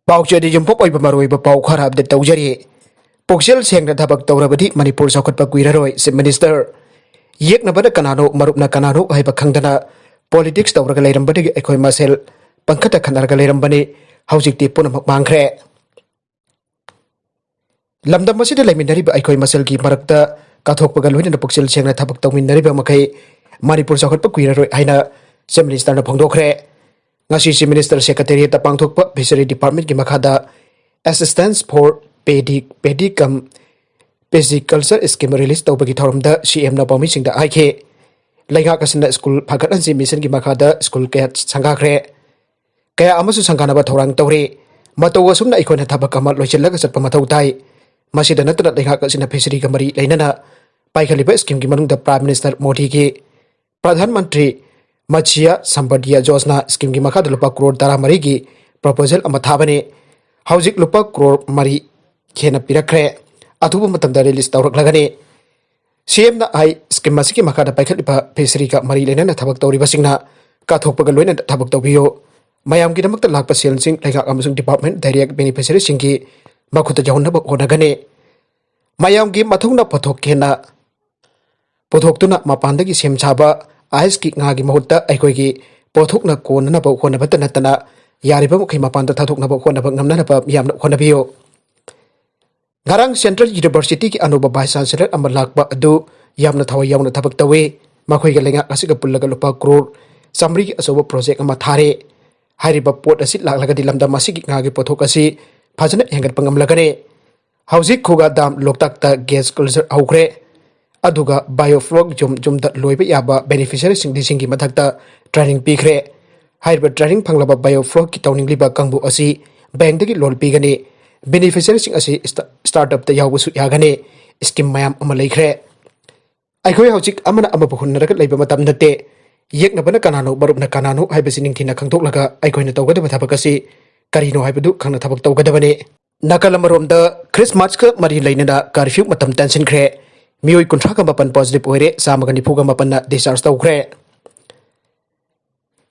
ꯄꯥꯎꯆꯦꯗ ꯌꯨꯝꯐꯝ ꯑꯣꯏꯕ ꯃꯔꯨꯑꯣꯏꯕ ꯄꯥꯎ ꯈꯔ ꯑꯞꯗꯦꯠ ꯇꯧꯖꯔꯤ꯫ ꯄꯨꯛꯆꯦꯜ ꯁꯦꯡꯅ ꯊꯕꯛ ꯇꯧꯔꯕꯗꯤ ꯃꯅꯤꯄꯨꯔ ꯆꯥꯎꯈꯠꯄ ꯀꯨꯏꯔꯔꯣꯏ ꯆꯤꯞ ꯃꯤꯅꯤꯁꯇꯔ꯫ ꯌꯦꯛꯅꯕꯅ ꯀꯅꯥꯅꯣ ꯃꯔꯨꯞꯅ ꯀꯅꯥꯅꯣ ꯍꯥꯏꯕ ꯈꯪꯗꯅ ꯄꯣꯂꯤꯇꯤꯛꯁ ꯇꯧꯔꯒ ꯂꯩꯔꯝꯕꯗꯒꯤ ꯑꯩꯈꯣꯏ ꯃꯁꯦꯜ ꯄꯪꯈꯠꯇ ꯈꯠꯅꯔꯒ ꯂꯩꯔꯝꯕꯅꯤ꯫ ꯍꯧꯖꯤꯛꯇꯤ ꯄꯨꯝꯅꯃꯛ ꯃꯥꯡꯈ꯭ꯔꯦ꯫ ꯂꯝꯗꯝ ꯑꯁꯤꯗ ꯂꯩꯃꯤꯟꯅꯔꯤꯕ ꯑꯩꯈꯣꯏ ꯃꯁꯦꯜꯒꯤ ꯃꯔꯛꯇ ꯀꯠꯊꯣꯛꯄꯒ ꯂꯣꯏꯅꯅ ꯄꯨꯛꯆꯦꯜ ꯁꯦꯡꯅ ꯊꯕꯛ ꯇꯧꯃꯤꯟꯅꯔꯤꯕ ꯃꯈꯩ ꯃꯅꯤꯄꯨꯔ ꯆꯥꯎꯈꯠꯄ ꯀꯨꯏꯔꯔꯣꯏ ꯍꯥꯏꯅ ꯆꯤꯞ ꯃꯤꯅꯤꯁꯇꯔꯅ ꯐꯣꯡꯗꯣꯛꯈ꯭ꯔꯦ꯫ ꯉꯁꯤ ꯆꯤꯞ ꯃꯤꯅꯤꯁꯇꯔ ꯁꯦꯀ꯭ꯔꯦꯇꯦꯔꯤꯌꯦꯠꯇ ꯄꯥꯡꯊꯣꯛꯄ ꯐꯤꯁꯔꯤ ꯗꯤꯄꯥꯔꯠꯃꯦꯟꯠꯀꯤ ꯃꯈꯥꯗ ꯑꯦꯁꯤꯁꯇꯦꯟꯁ ꯐꯣꯔ ꯄꯦꯗꯤ ꯀꯝ ꯄꯤꯁꯤꯀꯜꯆꯔ ꯁ꯭ꯀꯤꯝ ꯔꯤꯂꯤꯁ ꯇꯧꯕꯒꯤ ꯊꯧꯔꯝꯗ ꯁꯤꯑꯦꯝꯅ ꯄꯥꯎꯃꯤꯁꯤꯡꯗ ꯍꯥꯏꯈꯤ꯫ ꯂꯩꯉꯥꯛ ꯑꯁꯤꯅ ꯁ꯭ꯀꯨꯜ ꯐꯒꯠꯍꯟꯁꯤ ꯃꯤꯁꯟꯒꯤ ꯃꯈꯥꯗ ꯁ꯭ꯀꯨꯜ ꯀꯌꯥ ꯁꯪꯒꯥꯈ꯭ꯔꯦ, ꯀꯌꯥ ꯑꯃꯁꯨ ꯁꯪꯒꯥꯅꯕ ꯊꯧꯔꯥꯡ ꯇꯧꯔꯤ꯫ ꯃꯇꯧ ꯑꯁꯨꯝꯅ ꯑꯩꯈꯣꯏꯅ ꯊꯕꯛ ꯑꯃ ꯂꯣꯏꯁꯤꯜꯂꯒ ꯆꯠꯄ ꯃꯊꯧ ꯇꯥꯏ꯫ ꯃꯁꯤꯗ ꯅꯠꯇꯅ ꯂꯩꯉꯥꯛ ꯑꯁꯤꯅ ꯐꯤꯁꯔꯤꯒ ꯃꯔꯤ ꯂꯩꯅꯅ ꯄꯥꯏꯈꯠꯂꯤꯕ ꯁ꯭ꯀꯤꯝꯒꯤ ꯃꯅꯨꯡꯗ ꯄ꯭ꯔꯥꯏꯝ ꯃꯤꯅꯤꯁꯇꯔ ꯃꯣꯗꯤꯒꯤ ꯄ꯭ꯔꯙꯥꯟ ꯃꯟꯇ꯭ꯔꯤ ꯃꯠꯁ꯭ꯌ ꯁꯝꯄꯗꯤꯌꯥ ꯌꯣꯖꯅꯥ ꯁ꯭ꯀꯤꯝꯒꯤ ꯃꯈꯥꯗ ꯂꯨꯄꯥ ꯀ꯭ꯔꯣꯔ 13ꯒꯤ ꯄ꯭ꯔꯣꯄꯣꯖꯦꯜ ꯑꯃ ꯊꯥꯕꯅꯤ꯫ ꯍꯧꯖꯤꯛ ꯂꯨꯄꯥ ꯀ꯭ꯔꯣꯔ 4 ꯍꯦꯟꯅ ꯄꯤꯔꯛꯈ꯭ꯔꯦ, ꯑꯊꯨꯕ ꯃꯇꯝꯗ ꯔꯤꯂꯤꯁ ꯇꯧꯔꯛꯂꯒꯅꯤ꯫ ꯁꯤꯑꯦꯝꯅ ꯍꯥꯏ ꯁ꯭ꯀꯤꯝ ꯑꯁꯤꯒꯤ ꯃꯈꯥꯗ ꯄꯥꯏꯈꯠꯂꯤꯕ ꯐꯤꯁꯔꯤꯒ ꯃꯔꯤ ꯂꯩꯅꯅ ꯊꯕꯛ ꯇꯧꯔꯤꯕꯁꯤꯡꯅ ꯀꯠꯊꯣꯛꯄꯒ ꯂꯣꯏꯅꯅ ꯊꯕꯛ ꯇꯧꯕꯤꯌꯨ꯫ ꯃꯌꯥꯝꯒꯤꯗꯃꯛꯇ ꯂꯥꯛꯄ ꯁꯦꯜꯁꯤꯡ ꯂꯩꯉꯥꯛ ꯑꯃꯁꯨꯡ ꯗꯤꯄꯥꯔꯠꯃꯦꯟꯠ ꯗꯥꯏꯔꯦꯛꯠ ꯕꯦꯅꯤꯐꯤꯁꯔꯤꯁꯤꯡꯒꯤ ꯃꯈꯨꯠꯇ ꯌꯧꯍꯟꯅꯕ ꯍꯣꯠꯅꯒꯅꯤ꯫ ꯃꯌꯥꯝꯒꯤ ꯃꯊꯧꯅ ꯄꯣꯠꯊꯣꯛ ꯍꯦꯟꯅ ꯄꯨꯊꯣꯛꯇꯨꯅ ꯃꯄꯥꯟꯗꯒꯤ ꯁꯦꯝ ꯁꯥꯕ ꯑꯥꯏꯁꯀꯤ ꯉꯥꯒꯤ ꯃꯍꯨꯠꯇ ꯑꯩꯈꯣꯏꯒꯤ ꯄꯣꯠꯊꯣꯛꯅ ꯀꯣꯟꯅꯅꯕ ꯍꯣꯠꯅꯕꯇ ꯅꯠꯇꯅ ꯌꯥꯔꯤꯕ ꯃꯈꯩ ꯃꯄꯥꯟꯗ ꯊꯥꯗꯣꯛꯅꯕ ꯍꯣꯠꯅꯕ ꯉꯝꯅꯅꯕ ꯃꯤꯌꯥꯝꯅ ꯍꯣꯠꯅꯕꯤꯌꯨ꯫ ꯉꯔꯥꯡ ꯁꯦꯟꯇ꯭ꯔꯦꯜ ꯌꯨꯅꯤꯚꯔꯁꯤꯇꯤꯒꯤ ꯑꯅꯧꯕ ꯚꯥꯏꯁ ꯆꯥꯟꯁꯦꯂꯔ ꯑꯃ ꯂꯥꯛꯄ ꯑꯗꯨ ꯌꯥꯝꯅ ꯊꯋꯥꯏ ꯌꯥꯎꯅ ꯊꯕꯛ ꯇꯧꯏ꯫ ꯃꯈꯣꯏꯒ ꯂꯩꯉꯥꯛ ꯑꯁꯤꯒ ꯄꯨꯜꯂꯒ ꯂꯨꯄꯥ ꯀ꯭ꯔꯣꯔ 100ꯒꯤ ꯑꯆꯧꯕ ꯄ꯭ꯔꯣꯖꯦꯛ ꯑꯃ ꯊꯥꯔꯤ꯫ ꯍꯥꯏꯔꯤꯕ ꯄꯣꯠ ꯑꯁꯤ ꯂꯥꯛꯂꯒꯗꯤ ꯂꯝꯗꯝ ꯑꯁꯤꯒꯤ ꯉꯥꯒꯤ ꯄꯣꯠꯊꯣꯛ ꯑꯁꯤ ꯐꯖꯅ ꯍꯦꯟꯒꯠꯄ ꯉꯝꯂꯒꯅꯤ꯫ ꯍꯧꯖꯤꯛ ꯈꯨꯒꯥ ꯗꯥꯝ ꯂꯣꯛꯇꯥꯛꯇ ꯒꯦꯁ ꯀꯜꯆꯔ ꯍꯧꯈ꯭ꯔꯦ, ꯑꯗꯨꯒ ꯕꯥꯏꯑꯣꯐ꯭ꯂꯣꯛ ꯌꯨꯝꯗ ꯂꯣꯏꯕ ꯌꯥꯕ ꯕꯦꯅꯤꯐꯤꯁꯔꯤꯁꯤꯡ ꯂꯤꯁꯤꯡꯒꯤ ꯃꯊꯛꯇ ꯇ꯭ꯔꯦꯅꯤꯡ ꯄꯤꯈ꯭ꯔꯦ꯫ ꯍꯥꯏꯔꯤꯕ ꯇ꯭ꯔꯦꯅꯤꯡ ꯐꯪꯂꯕ ꯕꯥꯏꯑꯣꯐ꯭ꯂꯣꯛꯀꯤ ꯇꯧꯅꯤꯡꯂꯤꯕ ꯀꯥꯡꯕꯨ ꯑꯁꯤ ꯕꯦꯡꯛꯇꯒꯤ ꯂꯣꯟ ꯄꯤꯒꯅꯤ꯫ ꯕꯦꯅꯤꯐꯤꯁꯔꯤꯁꯤꯡ ꯑꯁꯤ ꯁ꯭ꯇꯥꯔꯠꯑꯞꯇ ꯌꯥꯎꯕꯁꯨ ꯌꯥꯒꯅꯤ꯫ ꯁ꯭ꯀꯤꯝ ꯃꯌꯥꯝ ꯑꯃ ꯂꯩꯈ꯭ꯔꯦ꯫ ꯑꯩꯈꯣꯏ ꯍꯧꯖꯤꯛ ꯑꯃꯅ ꯑꯃꯕꯨ ꯍꯨꯟꯅꯔꯒ ꯂꯩꯕ ꯃꯇꯝ ꯅꯠꯇꯦ꯫ ꯌꯦꯛꯅꯕꯅ ꯀꯅꯥꯅꯣ ꯃꯔꯨꯞꯅ ꯀꯅꯥꯅꯣ ꯍꯥꯏꯕꯁꯤ ꯅꯤꯡꯊꯤꯅ ꯈꯪꯗꯣꯛꯂꯒ ꯑꯩꯈꯣꯏꯅ ꯇꯧꯒꯗꯕ ꯊꯕꯛ ꯑꯁꯤ ꯀꯔꯤꯅꯣ ꯍꯥꯏꯕꯗꯨ ꯈꯪꯅ ꯊꯕꯛ ꯇꯧꯒꯗꯕꯅꯤ꯫ ꯅꯥꯀꯜ ꯑꯃꯔꯣꯝꯗ ꯈ꯭ꯔꯤꯁꯃꯥꯁꯀ ꯃꯔꯤ ꯂꯩꯅꯅ ꯀꯔꯐ꯭ꯌꯨ ꯃꯇꯝ ꯇꯦꯟꯁꯤꯟꯈ꯭ꯔꯦ꯫ ꯃꯤꯑꯣꯏ 39 ꯄꯣꯖꯤꯇꯤꯚ ꯑꯣꯏꯔꯦ, 194ꯅ ꯗꯤꯁꯆꯥꯔꯖ ꯇꯧꯈ꯭ꯔꯦ꯫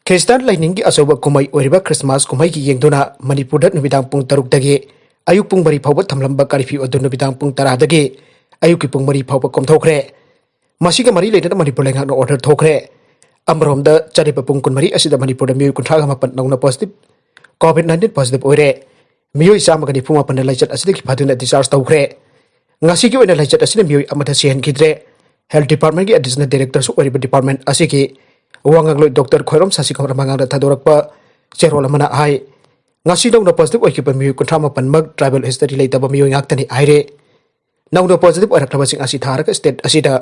ꯈ꯭ꯔꯤꯁꯇꯥꯟ ꯂꯥꯏꯅꯤꯡꯒꯤ ꯑꯆꯧꯕ ꯀꯨꯝꯍꯩ ꯑꯣꯏꯔꯤꯕ ꯈ꯭ꯔꯤꯁꯃꯥꯁ ꯀꯨꯝꯍꯩꯒꯤ ꯌꯦꯡꯗꯨꯅ ꯃꯅꯤꯄꯨꯔꯗ ꯅꯨꯃꯤꯗꯥꯡ ꯄꯨꯡ 6ꯗꯒꯤ ꯑꯌꯨꯛ ꯄꯨꯡ 4 ꯐꯥꯎꯕ ꯊꯝꯂꯝꯕ ꯀꯔꯐ꯭ꯌꯨ ꯑꯗꯨ ꯅꯨꯃꯤꯗꯥꯡ ꯄꯨꯡ 10ꯗꯒꯤ ꯑꯌꯨꯛꯀꯤ ꯄꯨꯡ 4 ꯐꯥꯎꯕ ꯀꯣꯝꯊꯣꯛꯈ꯭ꯔꯦ꯫ ꯃꯁꯤꯒ ꯃꯔꯤ ꯂꯩꯅꯅ ꯃꯅꯤꯄꯨꯔ ꯂꯩꯉꯥꯛꯅ ꯑꯣꯔꯗꯔ ꯊꯣꯛꯈ꯭ꯔꯦ꯫ ꯑꯃꯔꯣꯝꯗ ꯆꯠꯂꯤꯕ ꯄꯨꯡ 24 ꯑꯁꯤꯗ ꯃꯅꯤꯄꯨꯔꯗ ꯃꯤꯑꯣꯏ 38 ꯅꯧꯅ ꯀꯣꯚꯤꯗ-19 ꯄꯣꯖꯤꯇꯤꯚ ꯑꯣꯏꯔꯦ꯫ ꯃꯤꯑꯣꯏ 194ꯅ ꯂꯥꯏꯆꯠ ꯑꯁꯤꯗꯒꯤ ꯐꯗꯨꯅ ꯗꯤꯁꯆꯥꯔꯖ ꯇꯧꯈ꯭ꯔꯦ꯫ ꯉꯁꯤꯒꯤ ꯑꯣꯏꯅ ꯂꯥꯏꯆꯠ ꯑꯁꯤꯅ ꯃꯤꯑꯣꯏ ꯑꯃꯠꯇ ꯁꯤꯍꯟꯈꯤꯗ꯭ꯔꯦ꯫ ꯍꯦꯜꯊ ꯗꯤꯄꯥꯔꯠꯃꯦꯟꯠꯀꯤ ꯑꯦꯗꯤꯁꯅꯦꯜ ꯗꯥꯏꯔꯦꯛꯇꯔꯁꯨ ꯑꯣꯏꯔꯤꯕ ꯗꯤꯄꯥꯔꯠꯃꯦꯟꯠ ꯑꯁꯤꯒꯤ ꯋꯥꯉꯥꯡꯂꯣꯏ ꯗꯣꯛꯇꯔ ꯈꯣꯏꯔꯣꯝ ꯁꯁꯤꯀꯨꯃꯥꯔ ꯃꯉꯥꯡꯗ ꯊꯥꯗꯣꯔꯛꯄ ꯆꯦꯔꯣꯜ ꯑꯃꯅ ꯍꯥꯏ ꯉꯁꯤ ꯅꯧꯅ ꯄꯣꯖꯤꯇꯤꯚ ꯑꯣꯏꯈꯤꯕ ꯃꯤꯑꯣꯏ 38ꯃꯛ ꯇ꯭ꯔꯥꯏꯕꯦꯜ ꯍꯤꯁꯇꯔꯤ ꯂꯩꯇꯕ ꯃꯤꯑꯣꯏ ꯉꯥꯛꯇꯅꯤ ꯍꯥꯏꯔꯦ꯫ ꯅꯧꯅ ꯄꯣꯖꯤꯇꯤꯚ ꯑꯣꯏꯔꯛꯂꯕꯁꯤꯡ ꯑꯁꯤ ꯊꯥꯔꯒ ꯁ꯭ꯇꯦꯠ ꯑꯁꯤꯗ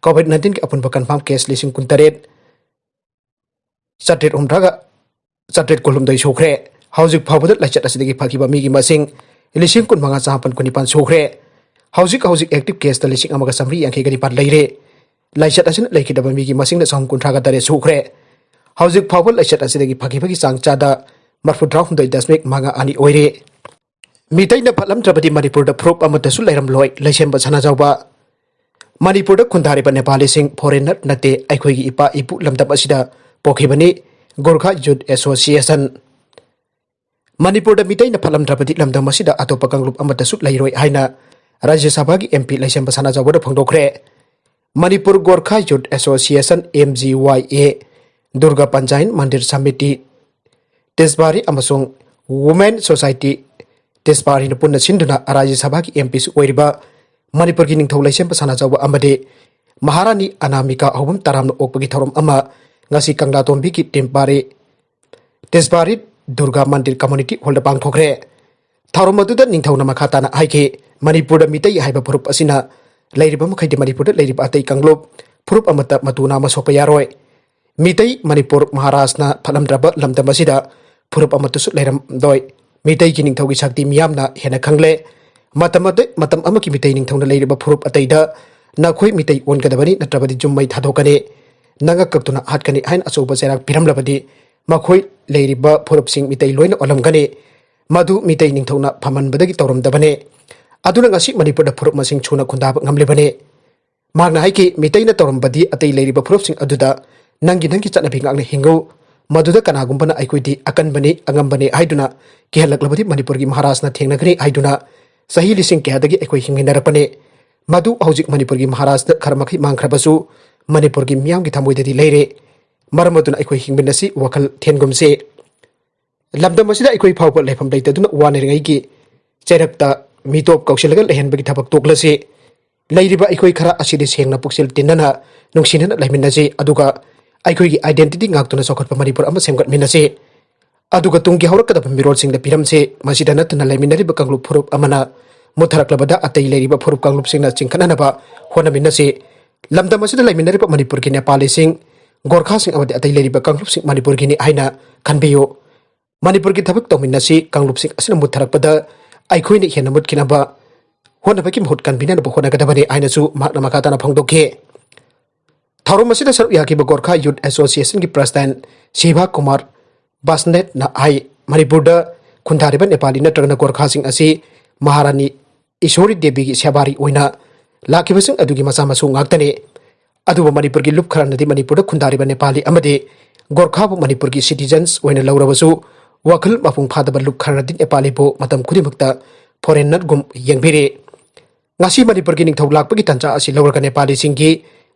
ꯀꯣꯚꯤꯗ-19ꯒꯤ ꯑꯄꯨꯟꯕ ꯀꯟꯐꯥꯔꯝ ꯀꯦꯁ 19,800 ꯁꯨꯈ꯭ꯔꯦ꯫ ꯍꯧꯖꯤꯛ ꯐꯥꯎꯕꯗ ꯂꯥꯏꯆꯠ ꯑꯁꯤꯗꯒꯤ ꯐꯈꯤꯕ ꯃꯤꯒꯤ ꯃꯁꯤꯡ 15,197 ꯁꯨꯈ꯭ꯔꯦ꯫ ꯍꯧꯖꯤꯛ ꯑꯦꯛꯇꯤꯚ ꯀꯦꯁꯇ 1,189 ꯂꯩꯔꯦ꯫ ꯂꯥꯏꯆꯠ ꯑꯁꯤꯅ ꯂꯩꯈꯤꯗꯕ ꯃꯤꯒꯤ ꯃꯁꯤꯡꯅ 138 ꯁꯨꯈ꯭ꯔꯦ꯫ ꯍꯧꯖꯤꯛ ꯐꯥꯎꯕ ꯂꯥꯏꯆꯠ ꯑꯁꯤꯗꯒꯤ ꯐꯈꯤꯕꯒꯤ ꯆꯥꯡ ꯆꯥꯗ 39.52 ꯑꯣꯏꯔꯦ꯫ ꯃꯤꯇꯩꯅ ꯐꯠꯂꯝꯗ꯭ꯔꯕꯗꯤ ꯃꯅꯤꯄꯨꯔꯗ ꯐꯨꯔꯨꯞ ꯑꯃꯠꯇꯁꯨ ꯂꯩꯔꯝꯂꯣꯏ ꯂꯩꯁꯦꯝꯕ ꯁꯅꯥꯖꯥꯎꯕ꯫ ꯃꯅꯤꯄꯨꯔꯗ ꯈꯨꯟꯗꯥꯔꯤꯕ ꯅꯦꯄꯥꯂꯤꯁꯤꯡ ꯐꯣꯔꯦꯟꯅꯔ ꯅꯠꯇꯦ, ꯑꯩꯈꯣꯏꯒꯤ ꯏꯄꯥ ꯏꯄꯨ ꯂꯝꯗꯝ ꯑꯁꯤꯗ ꯄꯣꯛꯈꯤꯕꯅꯤ꯫ ꯒꯣꯔꯈꯥ ꯌꯨꯠ ꯑꯦꯁꯣꯁꯤꯌꯦꯁꯟ꯫ ꯃꯅꯤꯄꯨꯔꯗ ꯃꯤꯇꯩꯅ ꯐꯠꯂꯝꯗ꯭ꯔꯕꯗꯤ ꯂꯝꯗꯝ ꯑꯁꯤꯗ ꯑꯇꯣꯞꯄ ꯀꯥꯡꯂꯨꯞ ꯑꯃꯠꯇꯁꯨ ꯂꯩꯔꯣꯏ ꯍꯥꯏꯅ ꯔꯥꯖ꯭ꯌ ꯁꯚꯥꯒꯤ MP ꯂꯩꯁꯦꯝꯕ ꯁꯅꯥꯖꯥꯎꯕꯅ ꯐꯣꯡꯗꯣꯛꯈ꯭ꯔꯦ꯫ ꯃꯅꯤꯄꯨꯔ ꯒꯣꯔꯈꯥ ꯌꯨꯠ ꯑꯦꯁꯣꯁꯤꯌꯦꯁꯟ MGYA, ꯗꯨꯔꯒꯥ ꯄꯟꯆꯥꯌꯟ ꯃꯟꯗꯤꯔ ꯁꯃꯤꯇꯤ ꯇꯤꯁꯕꯥꯔꯤ ꯑꯃꯁꯨꯡ ꯋꯨꯃꯦꯟ ꯁꯣꯁꯥꯏꯇꯤ ꯇꯤꯁꯕꯥꯔꯤꯅ ꯄꯨꯟꯅ ꯁꯤꯟꯗꯨꯅ ꯔꯥꯖ꯭ꯌ ꯁꯚꯥꯒꯤ MPꯁꯨ ꯑꯣꯏꯔꯤꯕ ꯃꯅꯤꯄꯨꯔꯒꯤ ꯅꯤꯡꯊꯧ ꯂꯩꯁꯦꯝꯕ ꯁꯅꯥꯖꯥꯎꯕ ꯑꯃꯗꯤ ꯃꯍꯥꯔꯥꯅꯤ ꯑꯅꯥꯃꯤꯀꯥ ꯑꯍꯣꯕꯝ ꯇꯔꯥꯝꯅ ꯑꯣꯛꯄꯒꯤ ꯊꯧꯔꯝ ꯑꯃ ꯉꯁꯤ ꯀꯪꯂꯥꯇꯣꯝꯕꯤꯒꯤ ꯇꯤꯁꯕꯥꯔꯤ ꯗꯨꯔꯒꯥ ꯃꯟꯗꯤꯔ ꯀꯝꯃꯨꯅꯤꯇꯤ ꯍꯣꯜꯗ ꯄꯥꯡꯊꯣꯛꯈ꯭ꯔꯦ꯫ ꯊꯧꯔꯝ ꯑꯗꯨꯗ ꯅꯤꯡꯊꯧꯅ ꯃꯈꯥ ꯇꯥꯅ ꯍꯥꯏꯈꯤ ꯃꯅꯤꯄꯨꯔꯗ ꯃꯤꯇꯩ ꯍꯥꯏꯕ ꯐꯨꯔꯨꯞ ꯑꯁꯤꯅ ꯂꯩꯔꯤꯕ ꯃꯈꯩꯗꯤ ꯃꯅꯤꯄꯨꯔꯗ ꯂꯩꯔꯤꯕ ꯑꯇꯩ ꯀꯥꯡꯂꯨꯞ ꯐꯨꯔꯨꯞ ꯑꯃꯠꯇ ꯃꯇꯨ ꯅꯥꯝꯃ ꯁꯣꯛꯄ ꯌꯥꯔꯣꯏ꯫ ꯃꯤꯇꯩ ꯃꯅꯤꯄꯨꯔ ꯃꯍꯥꯔꯥꯖꯅ ꯐꯠꯂꯝꯗ꯭ꯔꯕ ꯂꯝꯗꯝ ꯑꯁꯤꯗ ꯐꯨꯔꯨꯞ ꯑꯃꯠꯇꯁꯨ ꯂꯩꯔꯝꯗꯣꯏ꯫ ꯃꯤꯇꯩꯒꯤ ꯅꯤꯡꯊꯧꯒꯤ ꯁꯛꯇꯤ ꯃꯤꯌꯥꯝꯅ ꯍꯦꯟꯅ ꯈꯪꯂꯦ꯫ ꯃꯇꯝ ꯑꯃꯒꯤ ꯃꯤꯇꯩ ꯅꯤꯡꯊꯧꯅ ꯂꯩꯔꯤꯕ ꯐꯨꯔꯨꯞ ꯑꯇꯩꯗ ꯅꯈꯣꯏ ꯃꯤꯇꯩ ꯑꯣꯟꯒꯗꯕꯅꯤ ꯅꯠꯇ꯭ꯔꯕꯗꯤ ꯖꯨꯝꯃꯩ ꯊꯥꯗꯣꯛꯀꯅꯤ, ꯅꯉꯛ ꯀꯛꯇꯨꯅ ꯍꯥꯠꯀꯅꯤ ꯍꯥꯏꯅ ꯑꯆꯧꯕ ꯆꯩꯔꯥꯛ ꯄꯤꯔꯝꯂꯕꯗꯤ ꯃꯈꯣꯏ ꯂꯩꯔꯤꯕ ꯐꯨꯔꯨꯞꯁꯤꯡ ꯃꯤꯇꯩ ꯂꯣꯏꯅ ꯑꯣꯜꯂꯝꯒꯅꯤ꯫ ꯃꯗꯨ ꯃꯤꯇꯩ ꯅꯤꯡꯊꯧꯅ ꯐꯝꯍꯟꯕꯗꯒꯤ ꯇꯧꯔꯝꯗꯕꯅꯤ꯫ ꯑꯗꯨꯅ ꯉꯁꯤ ꯃꯅꯤꯄꯨꯔꯗ ꯐꯨꯔꯨꯞ ꯃꯁꯤꯡ ꯁꯨꯅ ꯈꯨꯟꯗꯥꯕ ꯉꯝꯂꯤꯕꯅꯤ꯫ ꯃꯍꯥꯛꯅ ꯍꯥꯏꯈꯤ ꯃꯤꯇꯩꯅ ꯇꯧꯔꯝꯕꯗꯤ ꯑꯇꯩ ꯂꯩꯔꯤꯕ ꯐꯨꯔꯨꯞꯁꯤꯡ ꯑꯗꯨꯗ ꯅꯪꯒꯤ ꯆꯠꯅꯕꯤ ꯉꯥꯛꯅ ꯍꯤꯡꯉꯨ, मधुदा कनागुंबना अखोइदी अकनबनी अंगंबनी हाइदुना केहलकलबदी मणिपुर की महाराजना थेंगनगनी हाइदुना सही लिसिंग केहदगी अखोइ हिंगिनरपने मधु हौजिक मणिपुर की महाराजदा खरमखै मांखरबसु मणिपुर की मियाम की थमोइददी लेरे मरमदुना अखोइ हिंगिनसी वखल थेनगुमसे लमदम असिदा अखोइ फावब लेफम लेतदुना वानरिंगैगी चैरक्ता मिटोप कौशलगल लेहनबगी थबक तोक्लसे लैरिबा अखोइ खरा असिदि सेंगना पुक्सिल तिन्नना नुंसिनना लेमिनजे अदुगा अखोइगी आइडेंटिटी गाक्तुना चौखटपा मणिपुर अमा सेमगटमिनसे अदुगा तुंगी हौरकदब मिरोलसिंगदा पिरमसे मसिदा नतना लेमिनरिबा कांगलुप फुरुप अमना मुथरक्लबदा अतै लेरिबा फुरुप कांगलुपसिंगना चिंखननबा होनमिनसे लमदम असिदा लेमिनरिबा मणिपुर की नेपालीसिंग गोरखासिंग अमदि अतै लेरिबा कांगलुपसिंग मणिपुर की हाइना खनबियो मणिपुर की थबक तौमिनसी कांगलुपसिंग असिना मुथरक्पदा अखोइने हेन मुतकिनबा होनबकी महूत कन्बिननबा होनगदबने आइनसु माकना मखाताना फोंदोखे थौरम असिदा सरुक याखिबा गोरखा यूथ एसोसिएशन की प्रेसिडेंट शिवा कुमार बासनेट ना हाई मणिपुर खुंथारिबा नेपाली नत्रगना गोरखासिंग असि महारानी ईश्वरी देवी की सेवारी ओइना लाखिबसिंग अदुगी मसा मसु गाक्तने अदुबा मणिपुर की लुप खरनदी मणिपुर खुंथारिबा नेपाली अमदे गोरखाबु मणिपुर की सिटीजन्स ओइना लौरबसु वखल मपुंग फादबा लुप खरनदी नेपाली बो मतम खुदिमक्ता फॉरेनर गुम यंगबिरे ngasi मणिपुर की निंगथौ लाकपगी तंचा असि लौरगा नेपाली सिंगी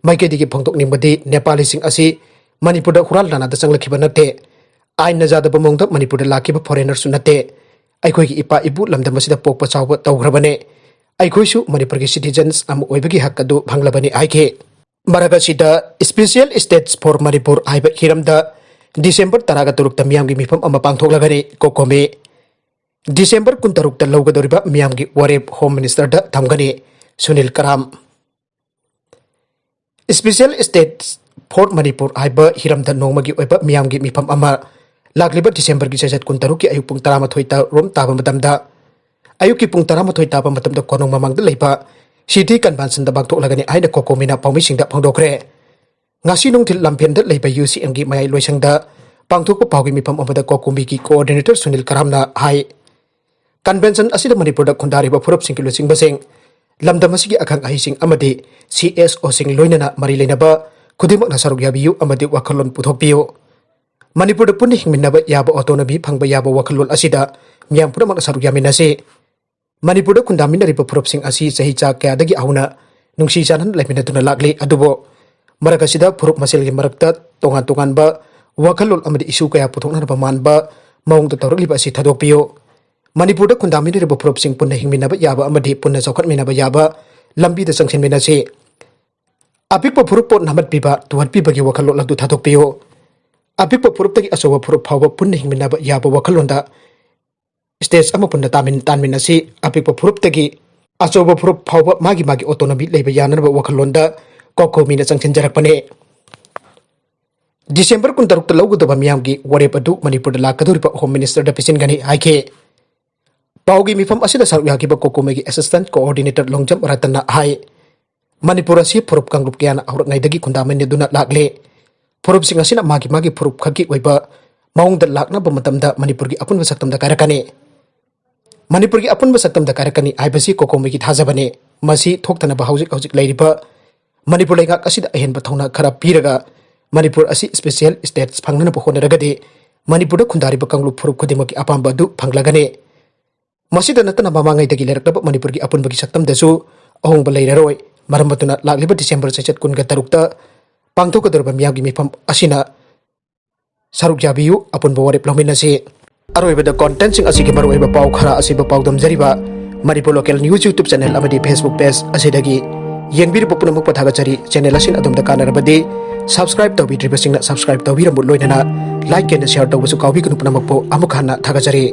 माइकेदी की फोंदोक निंबदी नेपाली सिंग असि मणिपुर हुराल लाना द चंगलखिबा नते आइन नजादब मोंगद मणिपुर लाखिबा फॉरेनर सु नते अखोइगी इपा इबु लमदम असिदा पोकपा चावब तौग्रबने अखोइसु मणिपुर की सिटीजन्स अम ओइबगी हक अदु भंगलबने आइके मरगसिदा स्पेशल स्टेट्स फॉर मणिपुर हाइबा हिरमदा डिसेंबर 13 तरुक मियाम की मिफम अमा पांगथोकलगने कोकोमे डिसेंबर 13 लौगदोरिबा मियाम की वरेप होम मिनिस्टर दा थमगने सुनील कराम स्पेशल स्टेट्स फॉर मणिपुर हाइबा हिरमदा नोंगमगी ओइबा मियाम की मिफम अमा लागलिबा डिसेंबर की सेसत 13 की अयुक पुंग 13 रोम ताबा मतमदा अयुक की पुंग 13 ताबा मतमदा कोनोंग ममांगदा लेबा सिटी कन्वेंशन दा बागथोकलगने आइना कोकोमिना पाउमिसिंगदा फोंदोखरे ngasi nungthil lampen da leiba UCM gi mayai loisangda pangthokpa pawgi mipam amada kokumbi ki coordinator Sunil Karamna hai convention asida manipur da khundari ba furup sing losing baseng lamdam asigi akhang ahi sing amadi CSO sing loinana mari leina ba khudimak na saruk yabiyu amadi wakhalon puthokpiyo manipur da punni hingminna ba yaba autonomy phangba yaba wakhalon asida miyam pura mak saruk yaminase manipur da khundamina riba furup sing asi sahi cha kya dagi auna nungsi janan lemina tuna lagli adubo मरगसिदा फुरुप मसेल की मरकता तोंगान तोंगान बा वखलोल अमदि issue कया पुथोकना बा मानबा मौंग the तौरलिबा असि थदोकपियो Manipur the खुंदामिनि Riba फुरुप सिंग पुन्ना हिंगमिनाबा याबा अमदि पुन्ना चौखटमिनाबा याबा लंबी the संगसिनमिनासे अपिकपा फुरुप pot नमत पिबा तुहत पिबगी वखलोल अदु थदोकपियो अपिकपा फुरुप तगी असोबा फुरुप फावबा पुन्ना हिंगमिनाबा याबा वखलोंदा stage अमा पुन्ना तानमिनासे अपिकपा फुरुप तगी असोबा फुरुप फावबा मागी मागी ऑटोनोमी लेबा यानरबा वखलोंदा कोकोमीना चंगसिनजरकपने डिसेंबर 13 लौगदबा मियाम की वरेप अदु मणिपुर लाकदोरिबा होम मिनिस्टर दा पिसिनगनी हाइके पाउगी मिफम असिदा सरु याकिबा कोकोमेगी assistant coordinator Longjam Ratna high Manipur असि फुरुप कांगरुप कियाना औरंगाइदगी खुंदामन दुना लागले फुरुप सिंग असिना मागी मागी फुरुप खगी ओइबा माउंग दा लागना बमतमदा मणिपुर की अपुन सकतम दा कारकने मणिपुर की अपुन सकतम दा कारकनी आइबसी कोकोमेगी थाजबने मसी थोक्तना हौजिक हौजिक लैरिबा मणिपुर लेगा असिदा अहेनबा थौना खरा पीरगा मणिपुर असि स्पेशल स्टेट्स फंगना होनरगदे मणिपुर खुंदारिबा कांगलुप फुरुप खुदिमकी अपांबा दु फंगलगने मसिदा नतना ममांगैदगी लेरकबा मणिपुर की अपुनबगी सक्तमदसु अहोंबा लैररोय मरमतुना लागलिबा डिसेंबर 23 ता पांगथोकदरबा मियामगी मिफम असिना सरुक याबियु अपुनबा वरेप लौमिनसे अरोइबदा कंटेंट असिगी मरुइबा पाउ खरा असिबा पाउदम जरिबा Manipur local news YouTube channel अमदी फेसबुक पेज असिदगी यंगबिर पुनमुक पथागचरी चैनल असिन अदुमदा कानरबदे सब्सक्राइब तौबिद्रिबसिंगना सब्सक्राइब तौबिरमु लोइनना लाइक एंड शेयर तौबसु काउबिगनु पुनमुक पो अमुक हाना थागचरी।